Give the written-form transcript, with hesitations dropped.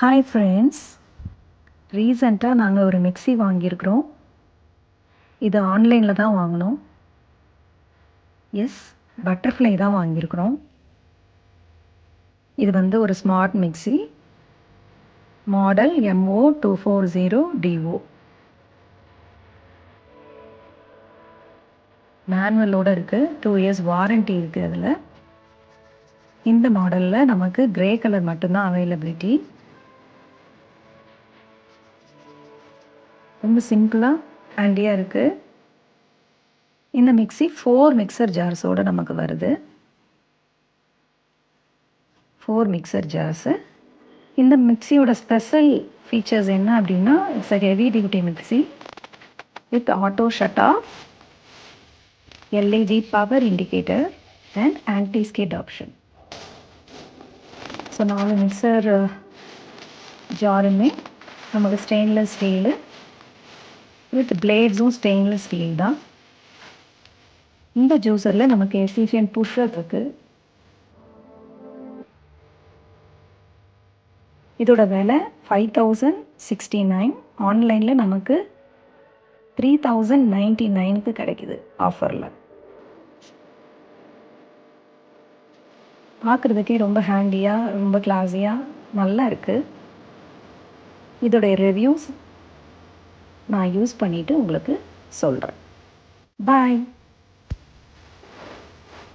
Hi friends, ரீசெண்டாக நாங்கள் ஒரு மிக்ஸி வாங்கியிருக்கிறோம். இது ஆன்லைனில் தான் வாங்கினோம். எஸ், பட்டர்ஃப்ளை தான் வாங்கியிருக்கிறோம். இது ஒரு ஸ்மார்ட் மிக்ஸி, மாடல் MO240DO. மேனுவலோடு இருக்குது. 2 இயர்ஸ் வாரண்ட்டி இருக்குது. அதில் இந்த மாடலில் நமக்கு கிரே கலர் மட்டும்தான் அவைலபிலிட்டி. ரொம்ப சிம்பிளாக ஹேண்டியாக இருக்குது. இந்த மிக்ஸி 4 மிக்சர் ஜார்ஸோடு நமக்கு வருது. 4 மிக்சர் ஜார்ஸு. இந்த மிக்ஸியோட ஸ்பெஷல் ஃபீச்சர்ஸ் என்ன அப்படின்னா, it's a heavy duty mixie with auto shut off, LED power indicator and anti skid option. So 4 mixer ஜாருமே நமக்கு ஸ்டெயின்லெஸ் ஸ்டீலு வித் பிளேட்ஸும் ஸ்டெயின்லெஸ் ஸ்டீல் தான். இந்த ஜூஸரில் நமக்கு எஃபிஷியன்ட் புஷ்ஷர் இருக்குது. இதோட விலை 5069. ஆன்லைனில் நமக்கு 3099க்கு கிடைக்குது ஆஃபரில். பார்க்குறதுக்கே ரொம்ப ஹேண்டியாக, ரொம்ப கிளாஸியாக நல்லா இருக்குது. இதோடைய ரிவ்யூஸ் நான் யூஸ் பண்ணிவிட்டு உங்களுக்கு சொல்கிறேன். பாய்.